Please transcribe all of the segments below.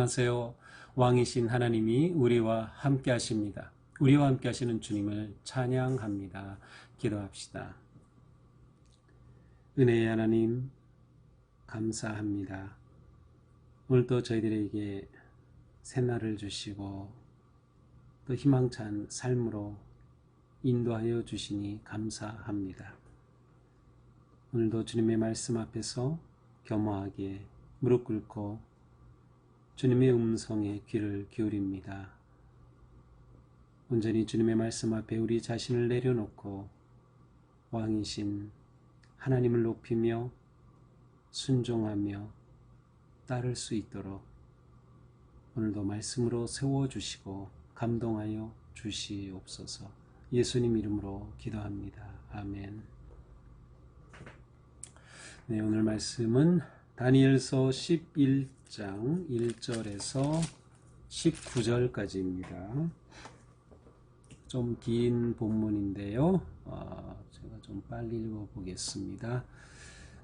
안녕하세요. 왕이신 하나님이 우리와 함께 하십니다. 우리와 함께 하시는 주님을 찬양합니다. 기도합시다. 은혜의 하나님 감사합니다. 오늘도 저희들에게 새날을 주시고 또 희망찬 삶으로 인도하여 주시니 감사합니다. 오늘도 주님의 말씀 앞에서 겸허하게 무릎 꿇고 주님의 음성에 귀를 기울입니다. 온전히 주님의 말씀 앞에 우리 자신을 내려놓고 왕이신 하나님을 높이며 순종하며 따를 수 있도록 오늘도 말씀으로 세워주시고 감동하여 주시옵소서. 예수님 이름으로 기도합니다. 아멘. 네, 오늘 말씀은 다니엘서 11장 1절에서 19절까지입니다. 좀 긴 본문인데요. 제가 좀 빨리 읽어보겠습니다.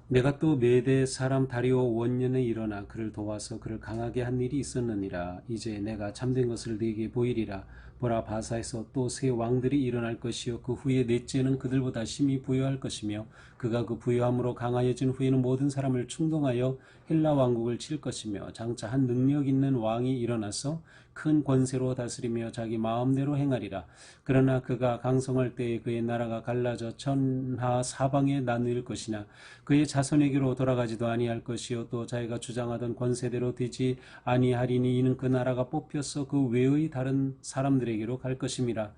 내가 또 메대 사람 다리오 원년에 일어나 그를 도와서 그를 강하게 한 일이 있었느니라. 이제 내가 참된 것을 네게 보이리라. 보라, 바사에서 또 새 왕들이 일어날 것이요 그 후에 넷째는 그들보다 심히 부유할 것이며 그가 그 부유함으로 강하여진 후에는 모든 사람을 충동하여 헬라 왕국을 칠 것이며 장차 한 능력 있는 왕이 일어나서 큰 권세로 다스리며 자기 마음대로 행하리라. 그러나 그가 강성할 때에 그의 나라가 갈라져 천하 사방에 나누일 것이나 그의 자손에게로 돌아가지도 아니할 것이요 또 자기가 주장하던 권세대로 되지 아니하리니 이는 그 나라가 뽑혀서 그 외의 다른 사람들에게로 갈 것임이라.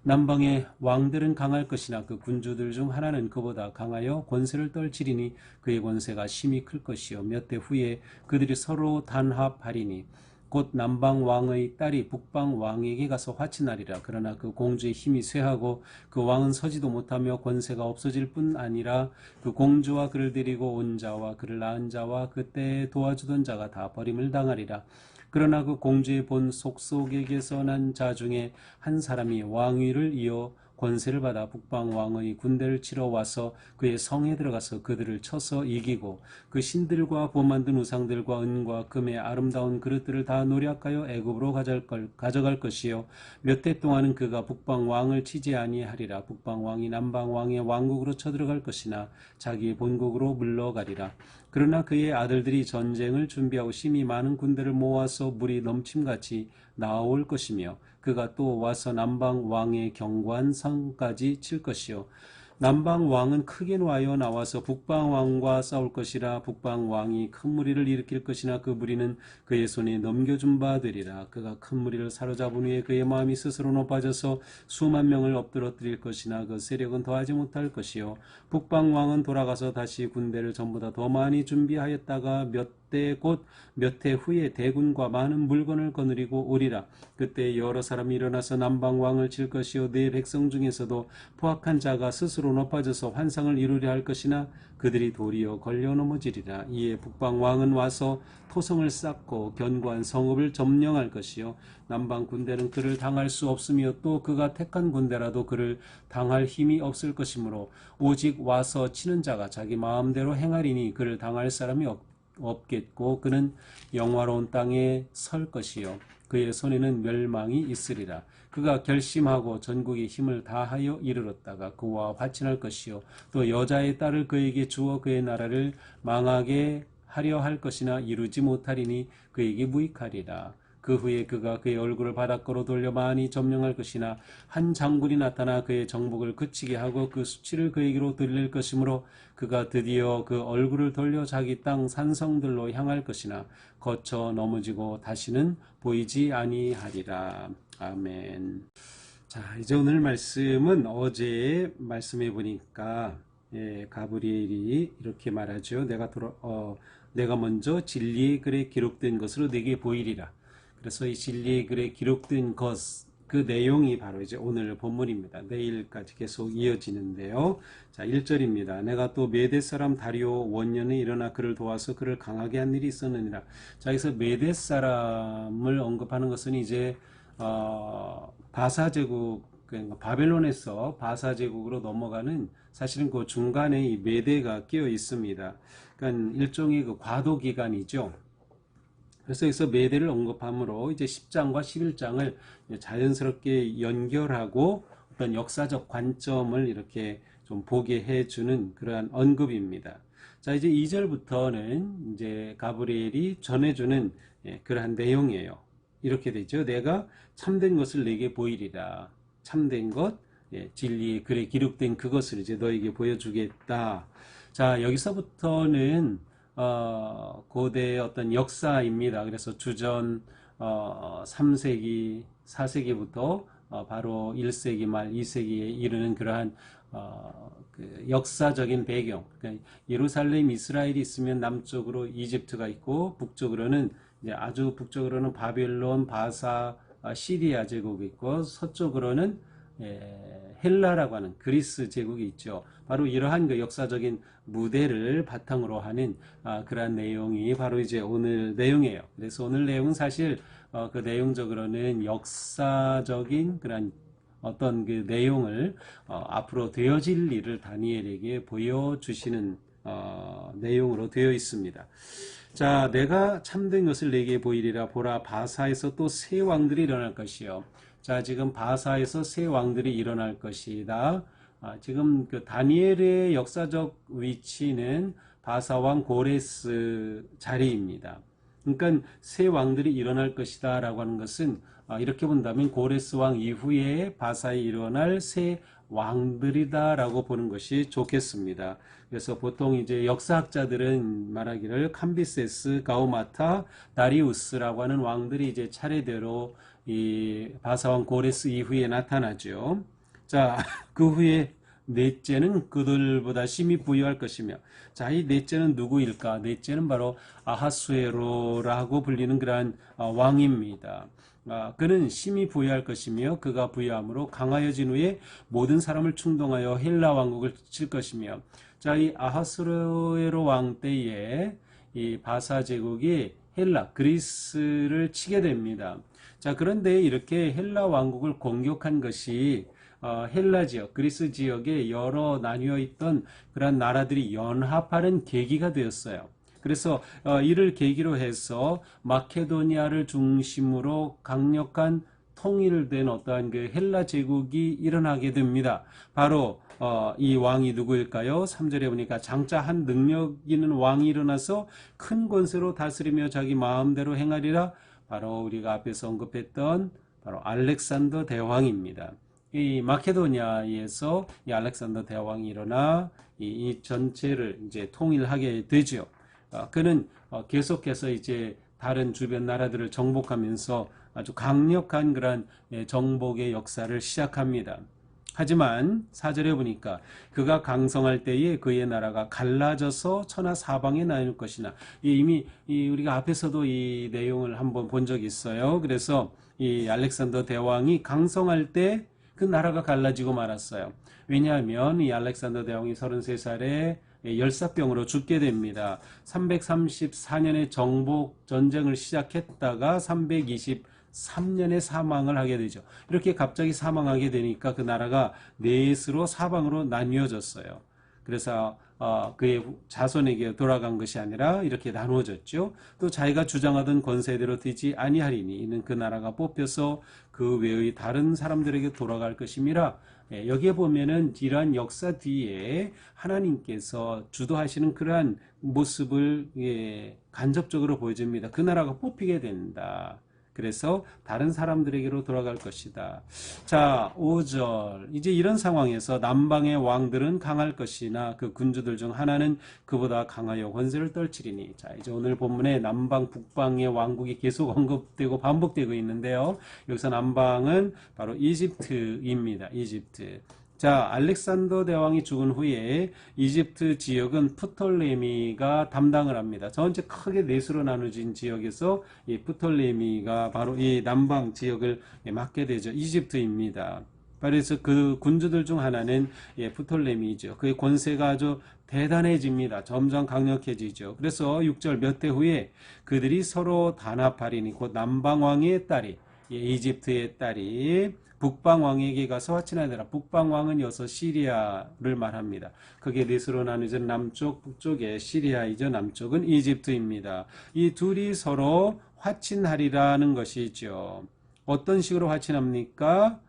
남방의 왕들은 강할 것이나 그 군주들 중 하나는 그보다 강하여 권세를 떨치리니 그의 권세가 심히 클 것이요 몇 대 후에 그들이 서로 단합하리니 곧 남방 왕의 딸이 북방 왕에게 가서 화친하리라. 그러나 그 공주의 힘이 쇠하고 그 왕은 서지도 못하며 권세가 없어질 뿐 아니라 그 공주와 그를 데리고 온 자와 그를 낳은 자와 그때 도와주던 자가 다 버림을 당하리라. 그러나 그 공주의 본 속속에게서 난 자 중에 한 사람이 왕위를 이어 권세를 받아 북방 왕의 군대를 치러 와서 그의 성에 들어가서 그들을 쳐서 이기고 그 신들과 보 만든 우상들과 은과 금의 아름다운 그릇들을 다 노략하여 애굽으로 가져갈 것이요 몇 대 동안은 그가 북방 왕을 치지 아니하리라. 북방 왕이 남방 왕의 왕국으로 쳐들어갈 것이나 자기의 본국으로 물러가리라. 그러나 그의 아들들이 전쟁을 준비하고 심히 많은 군대를 모아서 물이 넘침같이 나올 것이며 그가 또 와서 남방 왕의 견고한 성까지 칠 것이요 남방 왕은 크게 나와서 북방 왕과 싸울 것이라. 북방 왕이 큰 무리를 일으킬 것이나 그 무리는 그의 손에 넘겨준 바 되리라. 그가 큰 무리를 사로잡은 후에 그의 마음이 스스로 높아져서 수만 명을 엎드러뜨릴 것이나 그 세력은 더하지 못할 것이요 북방 왕은 돌아가서 다시 군대를 전보다 더 많이 준비하였다가 몇 해 후에 대군과 많은 물건을 거느리고 오리라. 그때 여러 사람이 일어나서 남방 왕을 칠 것이요 네 백성 중에서도 포악한 자가 스스로 높아져서 환상을 이루려 할 것이나 그들이 도리어 걸려 넘어지리라. 이에 북방 왕은 와서 토성을 쌓고 견고한 성읍을 점령할 것이요 남방 군대는 그를 당할 수 없으며 또 그가 택한 군대라도 그를 당할 힘이 없을 것이므로 오직 와서 치는 자가 자기 마음대로 행하리니 그를 당할 사람이 없겠고 그는 영화로운 땅에 설 것이요 그의 손에는 멸망이 있으리라. 그가 결심하고 전국의 힘을 다하여 이르렀다가 그와 화친할 것이요 또 여자의 딸을 그에게 주어 그의 나라를 망하게 하려 할 것이나 이루지 못하리니 그에게 무익하리라. 그 후에 그가 그의 얼굴을 바닷가로 돌려 많이 점령할 것이나 한 장군이 나타나 그의 정복을 그치게 하고 그 수치를 그에게로 돌릴 것이므로 그가 드디어 그 얼굴을 돌려 자기 땅 산성들로 향할 것이나 거쳐 넘어지고 다시는 보이지 아니하리라. 아멘. 자, 이제 오늘 말씀은 어제 말씀해 보니까 가브리엘이 이렇게 말하죠. 내가 먼저 진리의 글에 기록된 것으로 네게 보이리라. 그래서 이 진리의 글에 기록된 것, 그 내용이 바로 이제 오늘 본문입니다. 내일까지 계속 이어지는데요. 자, 1절입니다. 내가 또 메대 사람 다리오 원년에 일어나 그를 도와서 그를 강하게 한 일이 있었느니라. 자, 여기서 메대 사람을 언급하는 것은 이제 바사 제국, 그러니까 바벨론에서 바사 제국으로 넘어가는 사실은 그 중간에 이 메대가 끼어 있습니다. 그러니까 일종의 그 과도 기간이죠. 그래서 여기서 메대를 언급함으로 이제 10장과 11장을 자연스럽게 연결하고 어떤 역사적 관점을 이렇게 좀 보게 해주는 그러한 언급입니다. 자, 이제 2절부터는 이제 가브리엘이 전해주는 그러한 내용이에요. 이렇게 되죠. 내가 참된 것을 내게 보이리라. 참된 것, 진리의 글에 기록된 그것을 이제 너에게 보여주겠다. 자, 여기서부터는 고대의 어떤 역사입니다. 그래서 주전 3세기, 4세기부터 바로 1세기 말 2세기에 이르는 그러한 그 역사적인 배경. 그러니까 예루살렘, 이스라엘이 있으면 남쪽으로 이집트가 있고 북쪽으로는 이제 아주 북쪽으로는 바벨론, 바사, 시리아 제국이 있고 서쪽으로는 헬라라고 하는 그리스 제국이 있죠. 바로 이러한 그 역사적인 무대를 바탕으로 하는 그러한 내용이 바로 이제 오늘 내용이에요. 그래서 오늘 내용은 사실 그 내용적으로는 역사적인 그런 어떤 그 내용을 앞으로 되어질 일을 다니엘에게 보여주시는 내용으로 되어 있습니다. 자, 내가 참된 것을 내게 보이리라. 보라, 바사에서 또 새 왕들이 일어날 것이요. 자, 지금 바사에서 새 왕들이 일어날 것이다. 지금 그 다니엘의 역사적 위치는 바사왕 고레스 자리입니다. 그러니까 새 왕들이 일어날 것이다 라고 하는 것은 이렇게 본다면 고레스 왕 이후에 바사에 일어날 새 왕들이다 라고 보는 것이 좋겠습니다. 그래서 보통 이제 역사학자들은 말하기를 캄비세스, 가우마타, 다리우스라고 하는 왕들이 이제 차례대로 이 바사왕 고레스 이후에 나타나죠. 자, 그 후에 넷째는 그들보다 심히 부유할 것이며, 자, 이 넷째는 누구일까? 넷째는 바로 아하수에로라고 불리는 그러한 왕입니다. 그는 심히 부유할 것이며 그가 부유함으로 강하여진 후에 모든 사람을 충동하여 헬라 왕국을 칠 것이며, 자, 이 아하수에로 왕 때에 이 바사 제국이 헬라 그리스를 치게 됩니다. 자, 그런데 이렇게 헬라 왕국을 공격한 것이 헬라 지역, 그리스 지역에 여러 나뉘어 있던 그런 나라들이 연합하는 계기가 되었어요. 그래서 이를 계기로 해서 마케도니아를 중심으로 강력한 통일된 어떠한 그 헬라 제국이 일어나게 됩니다. 바로 이 왕이 누구일까요? 3절에 보니까 장차 한 능력 있는 왕이 일어나서 큰 권세로 다스리며 자기 마음대로 행하리라. 바로 우리가 앞에서 언급했던 바로 알렉산더 대왕입니다. 이 마케도니아에서 이 알렉산더 대왕이 일어나 이 전체를 이제 통일하게 되죠. 그는 계속해서 이제 다른 주변 나라들을 정복하면서 아주 강력한 그런 정복의 역사를 시작합니다. 하지만 4절에 보니까 그가 강성할 때에 그의 나라가 갈라져서 천하 사방에 나눌 것이나, 이미 우리가 앞에서도 이 내용을 한번 본 적이 있어요. 그래서 이 알렉산더 대왕이 강성할 때 그 나라가 갈라지고 말았어요. 왜냐하면 이 알렉산더 대왕이 33살에 열사병으로 죽게 됩니다. 334년에 정복 전쟁을 시작했다가 323년에 사망을 하게 되죠. 이렇게 갑자기 사망하게 되니까 그 나라가 넷으로 사방으로 나뉘어졌어요. 그래서 그의 자손에게 돌아간 것이 아니라 이렇게 나누어졌죠. 또 자기가 주장하던 권세대로 되지 아니하리니 이는 그 나라가 뽑혀서 그 외의 다른 사람들에게 돌아갈 것임이라. 여기에 보면은 이러한 역사 뒤에 하나님께서 주도하시는 그러한 모습을 간접적으로 보여줍니다. 그 나라가 뽑히게 된다. 그래서 다른 사람들에게로 돌아갈 것이다. 자, 5절. 이제 이런 상황에서 남방의 왕들은 강할 것이나 그 군주들 중 하나는 그보다 강하여 권세를 떨치리니. 자, 이제 오늘 본문에 남방, 북방의 왕국이 계속 언급되고 반복되고 있는데요. 여기서 남방은 바로 이집트입니다. 이집트. 자, 알렉산더 대왕이 죽은 후에 이집트 지역은 프톨레미가 담당을 합니다. 전체 크게 넷으로 나눠진 지역에서 이 프톨레미가 바로 이 남방 지역을 맡게 되죠. 이집트입니다. 그래서 그 군주들 중 하나는 프톨레미죠. 그의 권세가 아주 대단해집니다. 점점 강력해지죠. 그래서 6절 몇 해 후에 그들이 서로 단합하리니 곧 남방왕의 딸이 이집트의 딸이 북방왕에게 가서 화친하더라. 북방왕은 여기서 시리아를 말합니다. 그게 넷으로 나누어진 남쪽, 북쪽에 시리아이죠. 남쪽은 이집트입니다. 이 둘이 서로 화친하리라는 것이죠. 어떤 식으로 화친합니까?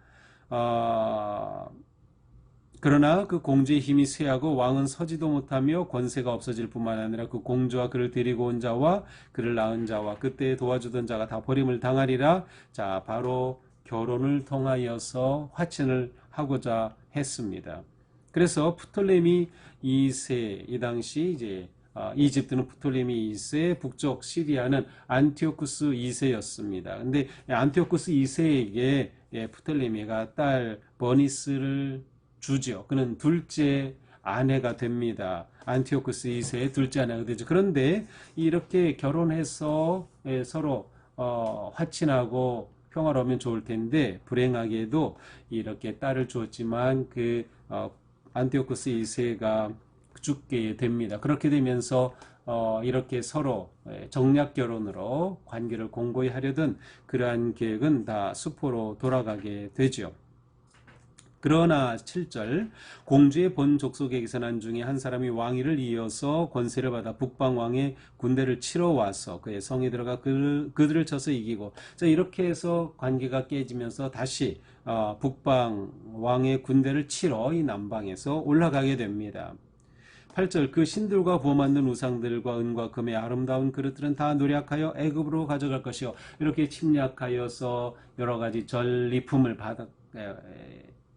그러나 그 공주의 힘이 쇠하고 왕은 서지도 못하며 권세가 없어질 뿐만 아니라 그 공주와 그를 데리고 온 자와 그를 낳은 자와 그때 도와주던 자가 다 버림을 당하리라. 자, 바로 결혼을 통하여서 화친을 하고자 했습니다. 그래서 프톨레미 2세, 이 당시 이제 이집트는 프톨레미 2세, 북쪽 시리아는 안티오쿠스 2세였습니다. 근데 안티오쿠스 2세에게 프톨레미가 딸 버니스를 주죠. 그는 둘째 아내가 됩니다. 안티오쿠스 2세의 둘째 아내가 되죠. 그런데 이렇게 결혼해서 서로 화친하고 평화로우면 좋을 텐데 불행하게도 이렇게 딸을 주었지만 그 안티오쿠스 2세가 죽게 됩니다. 그렇게 되면서 이렇게 서로 정략 결혼으로 관계를 공고히 하려던 그러한 계획은 다 수포로 돌아가게 되죠. 그러나 7절 공주의 본 족속의 기선한 중에 한 사람이 왕위를 이어서 권세를 받아 북방왕의 군대를 치러 와서 그의 성에 들어가 그들을 쳐서 이기고, 자, 이렇게 해서 관계가 깨지면서 다시 북방왕의 군대를 치러 이 남방에서 올라가게 됩니다. 8절 그 신들과 부어 만든 우상들과 은과 금의 아름다운 그릇들은 다 노략하여 애굽으로 가져갈 것이요. 이렇게 침략하여서 여러 가지 전리품을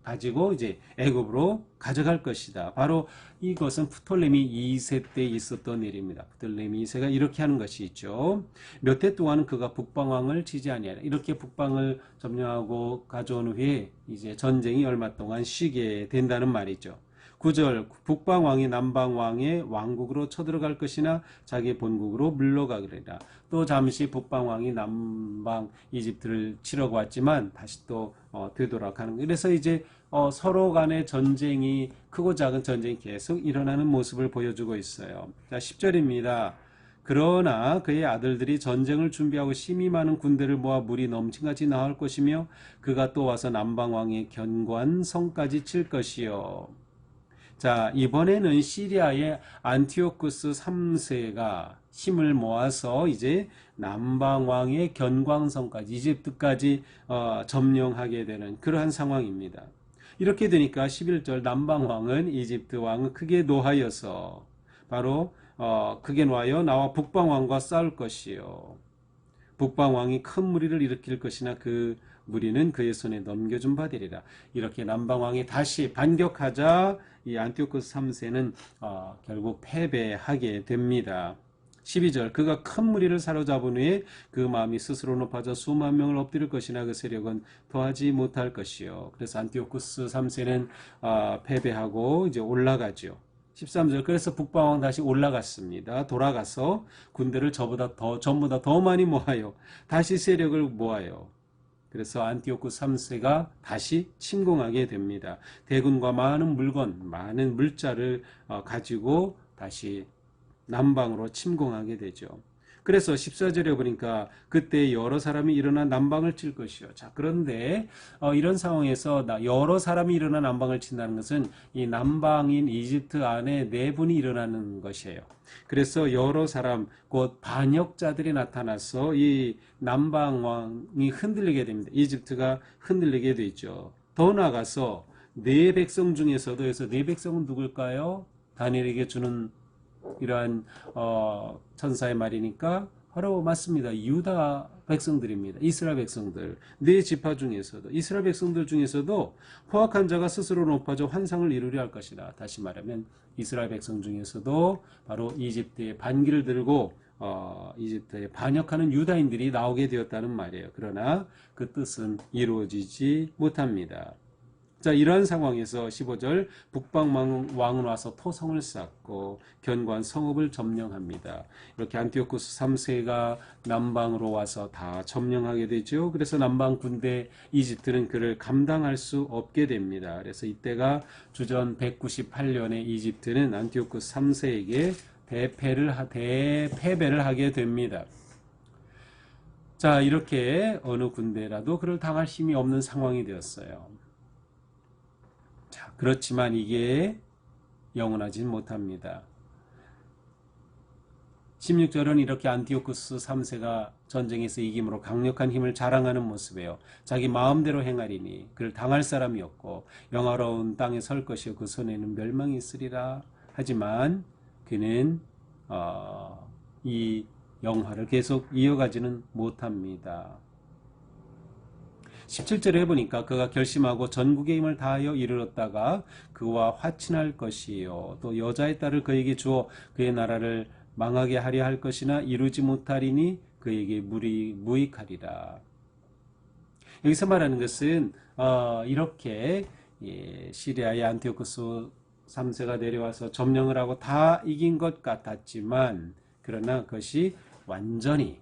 가지고 이제 애굽으로 가져갈 것이다. 바로 이것은 프톨레미 2세 때 있었던 일입니다. 프톨레미 2세가 이렇게 하는 것이 있죠. 몇 해 동안은 그가 북방왕을 치지 아니하라. 이렇게 북방을 점령하고 가져온 후에 이제 전쟁이 얼마 동안 쉬게 된다는 말이죠. 9절 북방왕이 남방왕의 왕국으로 쳐들어갈 것이나 자기 본국으로 물러가리라. 또 잠시 북방왕이 남방 이집트를 치려고 왔지만 다시 또 되돌아가는 거예요. 그래서 이제 서로 간의 전쟁이, 크고 작은 전쟁이 계속 일어나는 모습을 보여주고 있어요. 자, 10절입니다. 그러나 그의 아들들이 전쟁을 준비하고 심히 많은 군대를 모아 물이 넘친같이 나올 것이며 그가 또 와서 남방왕의 견고한 성까지 칠 것이요. 자, 이번에는 시리아의 안티오쿠스 3세가 힘을 모아서 이제 남방왕의 견광성까지, 이집트까지 점령하게 되는 그러한 상황입니다. 이렇게 되니까 11절 남방왕은 이집트 왕은 크게 노하여서 바로 크게 노하여 나와 북방왕과 싸울 것이요. 북방왕이 큰 무리를 일으킬 것이나 그 무리는 그의 손에 넘겨준 바 되리라. 이렇게 남방왕이 다시 반격하자 이 안티오쿠스 3세는 결국 패배하게 됩니다. 12절 그가 큰 무리를 사로잡은 후에 그 마음이 스스로 높아져 수만 명을 엎드릴 것이나 그 세력은 더하지 못할 것이요. 그래서 안티오쿠스 3세는 패배하고 이제 올라가죠. 13절 그래서 북방왕 다시 올라갔습니다. 돌아가서 군대를 전보다 더 많이 모아요. 다시 세력을 모아요. 그래서 안티오쿠스 3세가 다시 침공하게 됩니다. 대군과 많은 물건, 많은 물자를 가지고 다시 남방으로 침공하게 되죠. 그래서 14절에 보니까 그때 여러 사람이 일어나 남방을 칠 것이요. 자, 그런데 이런 상황에서 여러 사람이 일어나 남방을 친다는 것은 이 남방인 이집트 안에 내분이 일어나는 것이에요. 그래서 여러 사람, 곧 반역자들이 나타나서 이 남방왕이 흔들리게 됩니다. 이집트가 흔들리게 되죠. 더 나아가서 네 백성 중에서도, 그래서 네 백성은 누굴까요? 다니엘에게 주는 이러한 천사의 말이니까 바로 맞습니다. 유다 백성들입니다. 이스라엘 백성들. 네 지파 중에서도, 이스라엘 백성들 중에서도 포악한 자가 스스로 높아져 환상을 이루려 할 것이다. 다시 말하면 이스라엘 백성 중에서도 바로 이집트의 반기를 들고 이집트에 반역하는 유다인들이 나오게 되었다는 말이에요. 그러나 그 뜻은 이루어지지 못합니다. 자, 이러한 상황에서 15절 북방왕은 와서 토성을 쌓고 견고한 성읍을 점령합니다. 이렇게 안티오쿠스 3세가 남방으로 와서 다 점령하게 되죠. 그래서 남방 군대 이집트는 그를 감당할 수 없게 됩니다. 그래서 이때가 주전 198년에 이집트는 안티오쿠스 3세에게 대패배를 하게 됩니다. 자, 이렇게 어느 군대라도 그를 당할 힘이 없는 상황이 되었어요. 그렇지만 이게 영원하진 못합니다. 16절은 이렇게 안티오쿠스 3세가 전쟁에서 이김으로 강력한 힘을 자랑하는 모습이에요. 자기 마음대로 행하리니 그를 당할 사람이 없고 영화로운 땅에 설 것이요 그 손에는 멸망이 있으리라. 하지만 그는 이 영화를 계속 이어가지는 못합니다. 17절에 해보니까 그가 결심하고 전국의 힘을 다하여 이르렀다가 그와 화친할 것이요 또 여자의 딸을 그에게 주어 그의 나라를 망하게 하려 할 것이나 이루지 못하리니 그에게 무익하리라. 여기서 말하는 것은 이렇게 시리아의 안티오쿠스 3세가 내려와서 점령을 하고 다 이긴 것 같았지만 그러나 그것이 완전히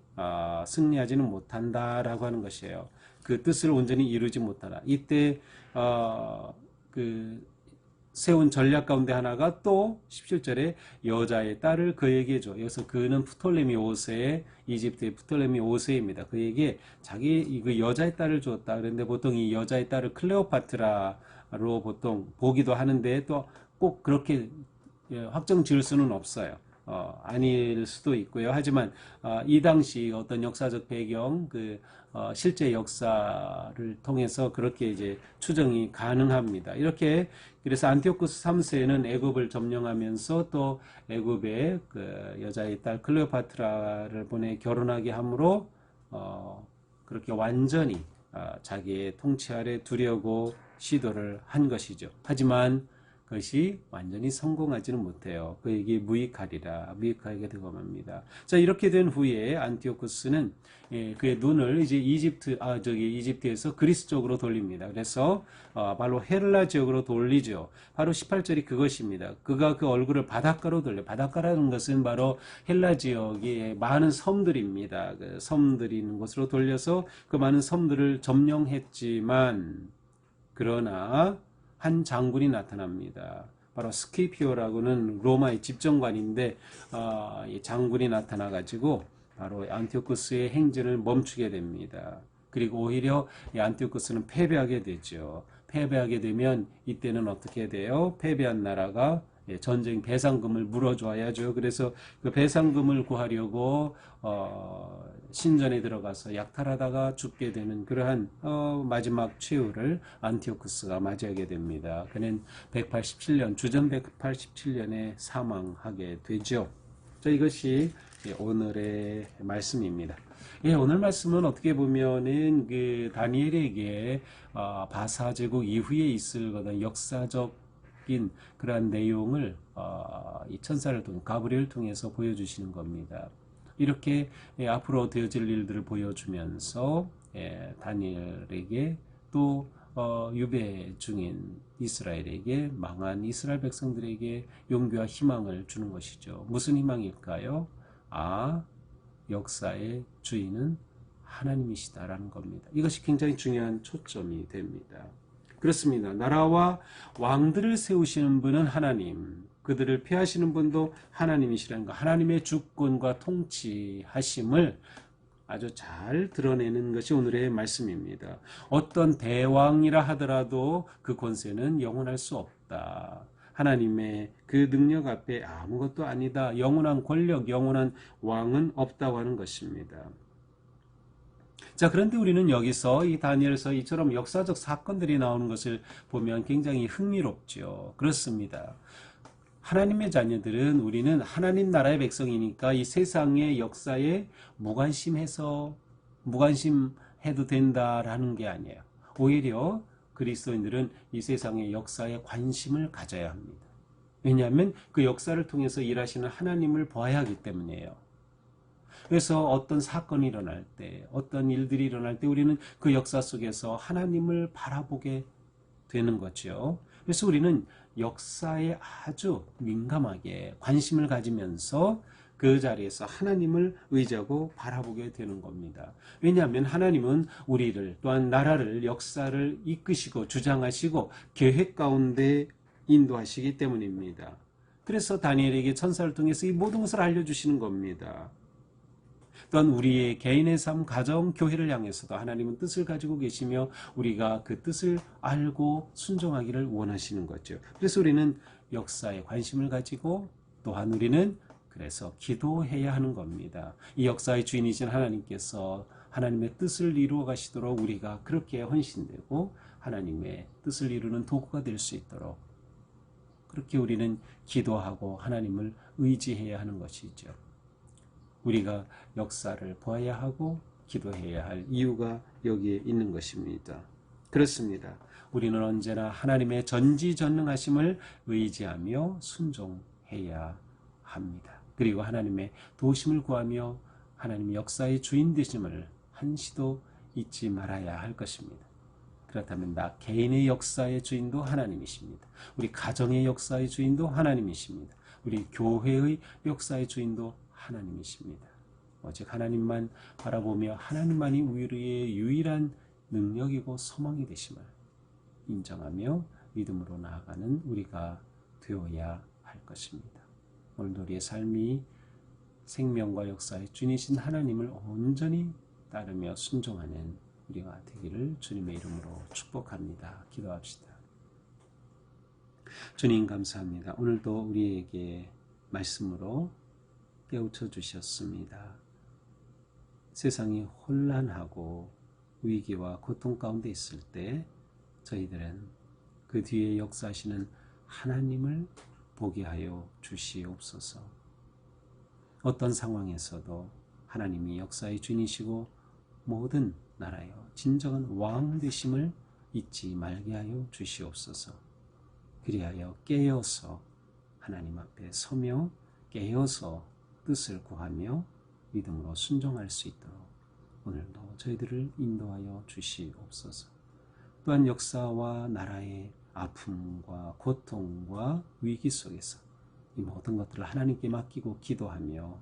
승리하지는 못한다라고 하는 것이에요. 그 뜻을 온전히 이루지 못하라. 이때 그 세운 전략 가운데 하나가 또 17절에 여자의 딸을 그에게 줘. 여기서 그는 프톨레미 5세, 이집트의 프톨레미 5세입니다. 그에게 자기 그 여자의 딸을 줬다. 그런데 보통 이 여자의 딸을 클레오파트라로 보통 보기도 하는데 또 꼭 그렇게 확정 지을 수는 없어요. 아닐 수도 있고요. 하지만 이 당시 어떤 역사적 배경, 실제 역사를 통해서 그렇게 이제 추정이 가능합니다. 이렇게 그래서 안티오쿠스 3세는 애굽을 점령하면서 또 애굽의 그 여자의 딸 클레오파트라를 보내 결혼하게 함으로 그렇게 완전히 자기의 통치 아래 두려고 시도를 한 것이죠. 하지만 그것이 완전히 성공하지는 못해요. 그에게 무익하게 되고 맙니다. 자, 이렇게 된 후에 안티오쿠스는 그의 눈을 이제 이집트에서 그리스 쪽으로 돌립니다. 그래서 바로 헬라 지역으로 돌리죠. 바로 18절이 그것입니다. 그가 그 얼굴을 바닷가로 돌려. 바닷가라는 것은 바로 헬라 지역의 많은 섬들입니다. 그 섬들이 있는 곳으로 돌려서 그 많은 섬들을 점령했지만 그러나 한 장군이 나타납니다. 바로 스키피오라고는 로마의 집정관인데 이 장군이 나타나가지고 바로 안티오쿠스의 행진을 멈추게 됩니다. 그리고 오히려 이 안티오쿠스는 패배하게 되죠. 패배하게 되면 이때는 어떻게 돼요? 패배한 나라가 전쟁 배상금을 물어줘야죠. 그래서 그 배상금을 구하려고 신전에 들어가서 약탈하다가 죽게 되는 그러한 마지막 최후를 안티오쿠스가 맞이하게 됩니다. 그는 187년 주전 187년에 사망하게 되죠. 자, 이것이 오늘의 말씀입니다. 오늘 말씀은 어떻게 보면은 그 다니엘에게 바사 제국 이후에 있을 거는 역사적 그러한 내용을 이 천사를 통해 가브리엘을 통해서 보여주시는 겁니다. 이렇게 앞으로 되어질 일들을 보여주면서 다니엘에게 또 유배 중인 이스라엘에게 망한 이스라엘 백성들에게 용기와 희망을 주는 것이죠. 무슨 희망일까요? 역사의 주인은 하나님이시다라는 겁니다. 이것이 굉장히 중요한 초점이 됩니다. 그렇습니다. 나라와 왕들을 세우시는 분은 하나님, 그들을 폐하시는 분도 하나님이시라는 것, 하나님의 주권과 통치하심을 아주 잘 드러내는 것이 오늘의 말씀입니다. 어떤 대왕이라 하더라도 그 권세는 영원할 수 없다. 하나님의 그 능력 앞에 아무것도 아니다. 영원한 권력, 영원한 왕은 없다고 하는 것입니다. 자, 그런데 우리는 여기서 이 다니엘서 이처럼 역사적 사건들이 나오는 것을 보면 굉장히 흥미롭죠. 그렇습니다. 하나님의 자녀들은 우리는 하나님 나라의 백성이니까 이 세상의 역사에 무관심해도 된다라는 게 아니에요. 오히려 그리스도인들은 이 세상의 역사에 관심을 가져야 합니다. 왜냐하면 그 역사를 통해서 일하시는 하나님을 봐야 하기 때문이에요. 그래서 어떤 사건이 일어날 때, 어떤 일들이 일어날 때 우리는 그 역사 속에서 하나님을 바라보게 되는 거죠. 그래서 우리는 역사에 아주 민감하게 관심을 가지면서 그 자리에서 하나님을 의지하고 바라보게 되는 겁니다. 왜냐하면 하나님은 우리를 또한 나라를 역사를 이끄시고 주장하시고 계획 가운데 인도하시기 때문입니다. 그래서 다니엘에게 천사를 통해서 이 모든 것을 알려주시는 겁니다. 또한 우리의 개인의 삶, 가정, 교회를 향해서도 하나님은 뜻을 가지고 계시며 우리가 그 뜻을 알고 순종하기를 원하시는 거죠. 그래서 우리는 역사에 관심을 가지고 또한 우리는 그래서 기도해야 하는 겁니다. 이 역사의 주인이신 하나님께서 하나님의 뜻을 이루어 가시도록 우리가 그렇게 헌신되고 하나님의 뜻을 이루는 도구가 될 수 있도록 그렇게 우리는 기도하고 하나님을 의지해야 하는 것이죠. 우리가 역사를 보아야 하고 기도해야 할 이유가 여기에 있는 것입니다. 그렇습니다. 우리는 언제나 하나님의 전지전능하심을 의지하며 순종해야 합니다. 그리고 하나님의 도우심을 구하며 하나님의 역사의 주인 되심을 한시도 잊지 말아야 할 것입니다. 그렇다면 나 개인의 역사의 주인도 하나님이십니다. 우리 가정의 역사의 주인도 하나님이십니다. 우리 교회의 역사의 주인도 하나님이십니다. 오직 하나님만 바라보며 하나님만이 우리의 유일한 능력이고 소망이 되심을 인정하며 믿음으로 나아가는 우리가 되어야 할 것입니다. 오늘도 우리의 삶이 생명과 역사의 주인이신 하나님을 온전히 따르며 순종하는 우리가 되기를 주님의 이름으로 축복합니다. 기도합시다. 주님 감사합니다. 오늘도 우리에게 말씀으로 깨우쳐 주셨습니다. 세상이 혼란하고 위기와 고통 가운데 있을 때 저희들은 그 뒤에 역사하시는 하나님을 보게 하여 주시옵소서. 어떤 상황에서도 하나님이 역사의 주인이시고 모든 나라여 진정한 왕 되심을 잊지 말게 하여 주시옵소서. 그리하여 깨어서 하나님 앞에 서며 깨어서 뜻을 구하며 믿음으로 순종할 수 있도록 오늘도 저희들을 인도하여 주시옵소서. 또한 역사와 나라의 아픔과 고통과 위기 속에서 이 모든 것들을 하나님께 맡기고 기도하며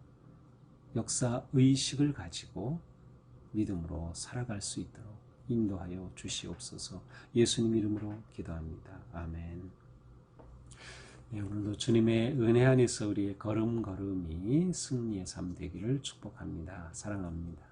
역사 의식을 가지고 믿음으로 살아갈 수 있도록 인도하여 주시옵소서. 예수님 이름으로 기도합니다. 아멘. 네, 오늘도 주님의 은혜 안에서 우리의 걸음걸음이 승리의 삶 되기를 축복합니다. 사랑합니다.